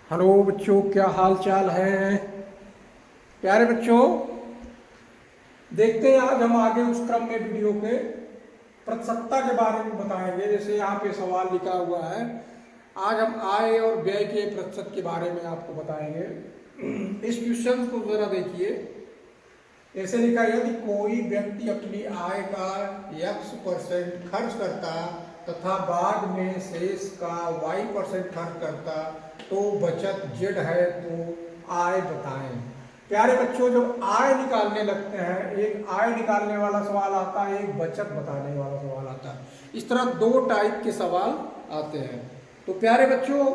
Hello बच्चों, क्या हाल चाल है। प्यारे बच्चों, देखते हैं आज हम आगे उस क्रम में वीडियो के प्रतिशतता के बारे में बताएंगे। जैसे यहाँ पे सवाल लिखा हुआ है, आज हम आय और व्यय के प्रतिशत के बारे में आपको बताएंगे। इस क्वेश्चन को जरा देखिए। ऐसे लिखा है, यदि कोई व्यक्ति अपनी आय का X% खर्च करता तथा बाद में शेष का Y% खर्च करता तो बचत Z है, तो आय बताएं। प्यारे बच्चों, जब आय निकालने लगते हैं, एक आय निकालने वाला सवाल आता है, एक बचत बताने वाला सवाल आता है। इस तरह दो टाइप के सवाल आते हैं। तो प्यारे बच्चों,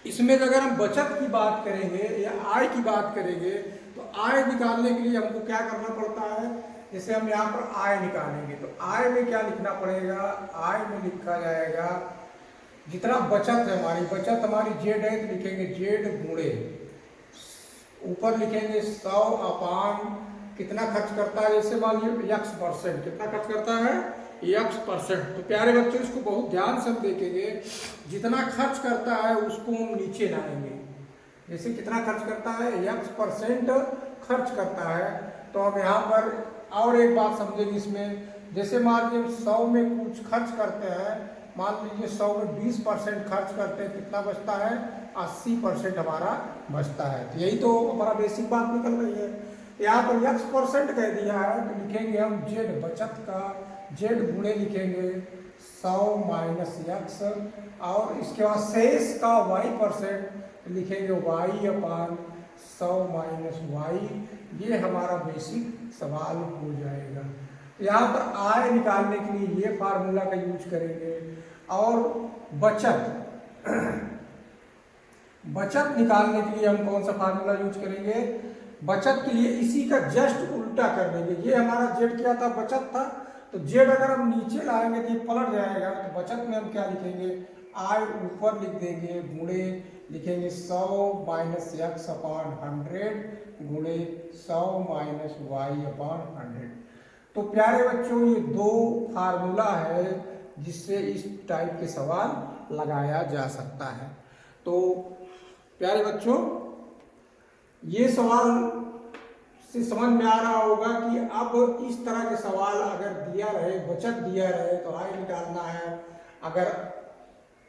इसमें अगर हम बचत की बात करेंगे या आय की बात करेंगे तो आय निकालने के लिए हमको क्या करना पड़ता है। जैसे हम यहाँ पर आय निकालेंगे तो आय में क्या लिखना पड़ेगा। आय में लिखा जाएगा जितना बचत है, हमारी बचत हमारी जेड है तो लिखेंगे जेड गुणे, ऊपर लिखेंगे 100 अपान कितना खर्च करता है। जैसे मान लीजिए X%, कितना खर्च करता है X%। तो प्यारे बच्चों, इसको बहुत ध्यान से हम देखेंगे। जितना खर्च करता है उसको हम नीचे लाएंगे। जैसे कितना खर्च करता है X% खर्च करता है, तो हम यहाँ पर और एक बात समझेंगे इसमें। जैसे मान लीजिए 100 में कुछ खर्च करते हैं, मान लीजिए 100 में 20% खर्च करते हैं, कितना बचता है 80% हमारा बचता है। तो यही तो हमारा बेसिक बात निकल रही है। यहाँ पर X% कह दिया है तो लिखेंगे हम जेड, बचत का जेड गुणे लिखेंगे 100 माइनस X, और इसके बाद शेष का Y% लिखेंगे Y अपान 100 माइनस Y। ये हमारा बेसिक सवाल हो जाएगा। यहाँ पर आय निकालने के लिए ये फार्मूला का यूज करेंगे। और बचत निकालने के लिए हम कौन सा फार्मूला यूज करेंगे। बचत के लिए इसी का जस्ट उल्टा कर देंगे। ये हमारा जेड क्या था, बचत था, तो जेड अगर हम नीचे लाएंगे तो ये पलट जाएगा। तो बचत में हम क्या लिखेंगे, आय ऊपर लिख देंगे, गुणे लिखेंगे 100 माइनस X अपान 100 गुणे 100 माइनस Y अपान 100। तो प्यारे बच्चों, ये दो फार्मूला है जिससे इस टाइप के सवाल लगाया जा सकता है। तो प्यारे बच्चों, ये सवाल से समझ में आ रहा होगा कि अब इस तरह के सवाल अगर दिया रहे, बचत दिया रहे तो आय निकालना है, अगर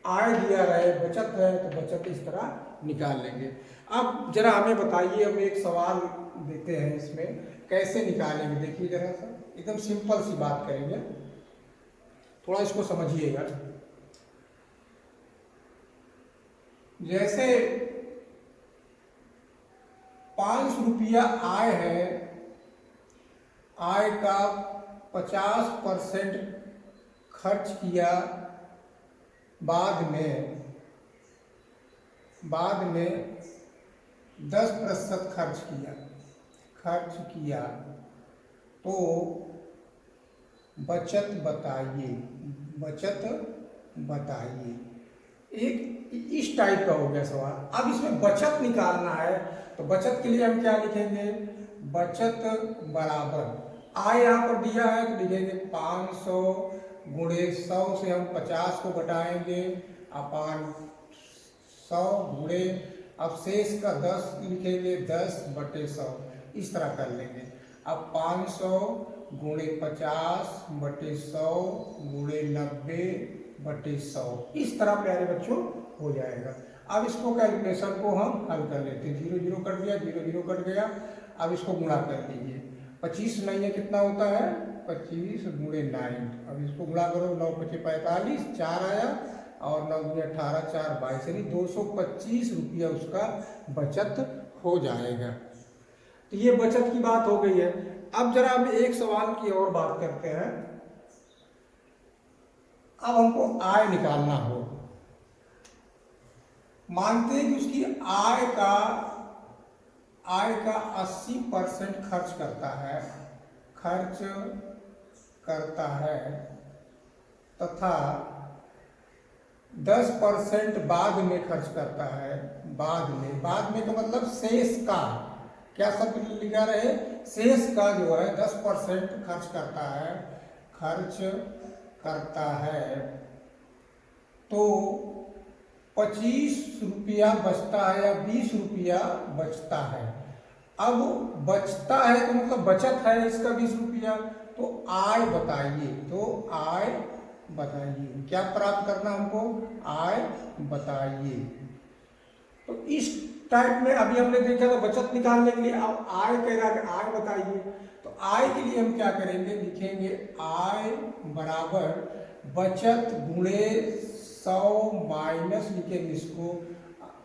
आय दिया रहे बचत है तो बचत इस तरह निकाल लेंगे। अब जरा हमें बताइए, हम एक सवाल देते हैं, इसमें कैसे निकालेंगे। देखिए जरा सा, एकदम सिंपल सी बात करेंगे, थोड़ा इसको समझिएगा। जैसे 5 रुपया आय है, आय का 50% खर्च किया, बाद में 10% खर्च किया तो बचत बताइए। एक इस टाइप का हो गया सवाल। अब इसमें बचत निकालना है तो बचत के लिए हम क्या लिखेंगे, बचत बराबर आय यहाँ पर दिया है तो लिखेंगे 500 गुणे 100 से हम 50 को घटाएंगे अपान 100 गुणे, अब शेष का 10 लिखेंगे 10/100, इस तरह कर लेंगे। अब 500 गुणे 50/100 गुणे 90/100, इस तरह प्यारे बच्चों हो जाएगा। अब इसको कैलकुलेशन को हम हल कर लेते हैं। 0 0 कट गया, 0 0 कट गया। अब इसको गुणा कर लीजिए, 25 नहीं है, कितना होता है 25 गुणे 9। अब इसको गुणा करो, 9 × 5 = 45, 4 आया, और 9 × 18 = 4 22, यानी 225 रुपया उसका बचत हो जाएगा। तो ये बचत की बात हो गई है। अब जरा हम एक सवाल की और बात करते हैं। अब हमको आय निकालना हो, मानते हैं कि उसकी आय का 80% खर्च करता है तथा 10% बाद में खर्च करता है। बाद में का मतलब शेष का, क्या शब्द लिखा रहे, शेष का जो है 10% खर्च करता है तो 25 रुपया बचता है या 20 रुपया बचता है। अब बचता है तो मतलब बचत है इसका 20 रुपया, तो आय बताइए। तो आय बताइए, क्या प्राप्त करना हमको, आय बताइए। तो इस टाइप में अभी हमने देखा तो बचत निकालने के लिए, अब आय कह रहा है, आय बताइए। तो आय के लिए हम क्या करेंगे, लिखेंगे आय बराबर बचत गुणे 100 माइनस, लिखेंगे इसको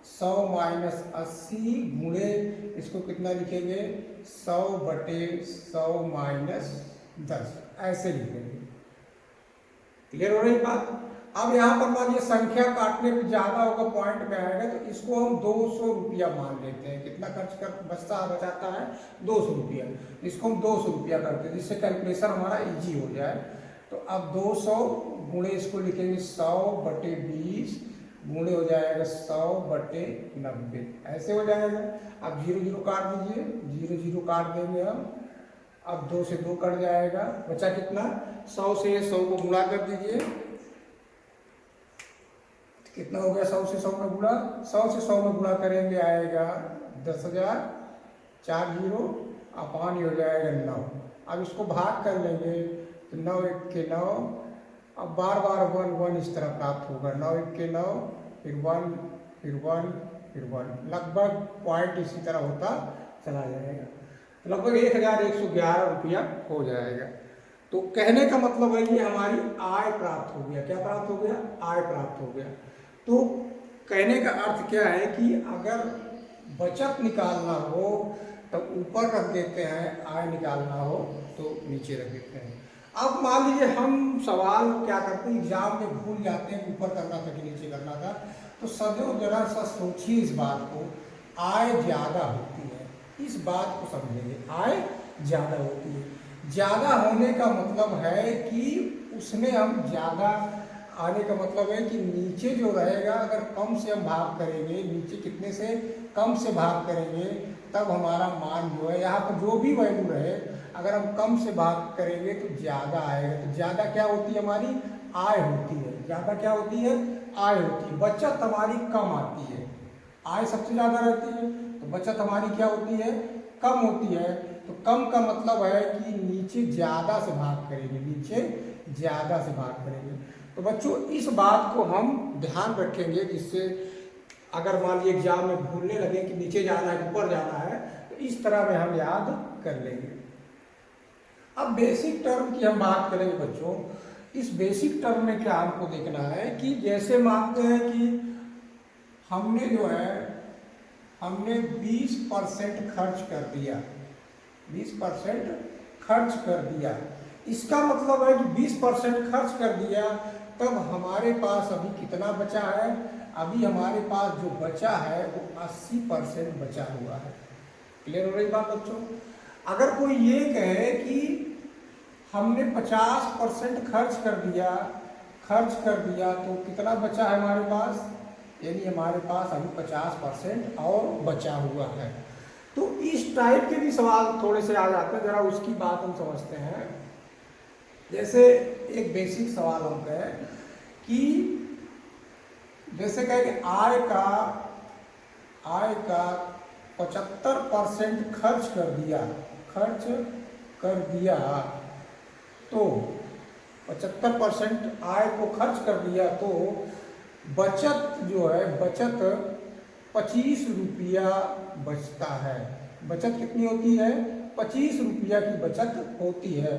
100 माइनस 80 गुणे इसको कितना लिखेंगे 100/100 माइनस 10, ऐसे लिखेंगे। क्लियर हो रही बात। अब यहाँ पर मान लीजिए संख्या काटने पे ज्यादा होगा, पॉइंट में आएगा, तो इसको हम 200 रुपया मान लेते हैं। कितना खर्च कर बचाता है 200 रुपया, इसको हम 200 रुपया करते हैं, जिससे कैलकुलेशन हमारा इजी हो जाए। तो अब 200 गुणे इसको लिखेंगे 100/20 गुणे हो जाएगा 100/90, ऐसे हो जाएगा। अब 0 0 काट दीजिए, 0 0 काट देंगे हम। अब 2 से 2 कट जाएगा, बचा कितना 100 से 100 को गुणा कर दीजिए, कितना हो गया 100 से 100 में गुणा, 100 से 100 में गुणा करेंगे आएगा 10,000, 4 0 अपान हो जाएगा 9। अब इसको भाग कर लेंगे तो 9 1 के 9, अब बार बार 1 1 इस तरह प्राप्त होगा, 9 1 के 9, फिर 1 फिर 1 फिर 1, लगभग पॉइंट इसी तरह होता चला जाएगा, लगभग 1111 रुपया हो जाएगा। तो कहने का मतलब है कि हमारी आय प्राप्त हो गया। क्या प्राप्त हो गया, आय प्राप्त हो गया। तो कहने का अर्थ क्या है कि अगर बचत निकालना हो तो ऊपर रख देते हैं, आय निकालना हो तो नीचे रख देते हैं। अब मान लीजिए हम सवाल क्या करते हैं, एग्जाम में भूल जाते हैं, ऊपर करना था कि नीचे करना था, तो सदैव जरा सा सोचिए इस बात को, आय ज़्यादा होती है, इस बात को समझेंगे, आय ज़्यादा होती है। ज़्यादा होने का मतलब है कि उसमें हम ज़्यादा आने का मतलब है कि नीचे जो रहेगा अगर कम से हम भाग करेंगे, नीचे कितने से कम से भाग करेंगे, तब हमारा मान जो है यहाँ पर जो भी वैल्यू रहे, अगर हम कम से भाग करेंगे तो ज़्यादा आएगा। तो ज़्यादा क्या होती है, हमारी आय होती है। ज़्यादा क्या होती है, आय होती है। बचत हमारी कम आती है, आय सबसे ज़्यादा रहती है, तो बचत हमारी क्या होती है, कम होती है। तो कम का मतलब है कि नीचे ज़्यादा से भाग करेंगे, नीचे ज़्यादा से भाग करेंगे। तो बच्चों इस बात को हम ध्यान रखेंगे, जिससे अगर मान लीजिए एग्जाम में भूलने लगे कि नीचे जाना है ऊपर जाना है, तो इस तरह में हम याद कर लेंगे। अब बेसिक टर्म की हम बात करेंगे बच्चों। इस बेसिक टर्म में क्या हमको देखना है कि जैसे मानते हैं कि हमने जो है हमने 20% खर्च कर दिया, 20% खर्च कर दिया, इसका मतलब है कि 20% खर्च कर दिया, तब हमारे पास अभी कितना बचा है, अभी हमारे पास जो बचा है वो 80% बचा हुआ है। क्लियर हो रही बात बच्चों। अगर कोई ये कहे कि हमने 50% खर्च कर दिया तो कितना बचा है हमारे पास, यानी हमारे पास अभी 50% और बचा हुआ है। तो इस टाइप के भी सवाल थोड़े से आ जाते हैं, जरा उसकी बात हम समझते हैं। जैसे एक बेसिक सवाल होता है कि जैसे कहे कि आय का 75% खर्च कर दिया, तो 75% आय को खर्च कर दिया, तो बचत जो है, बचत 25 रुपया बचता है। बचत कितनी होती है, 25 रुपया की बचत होती है।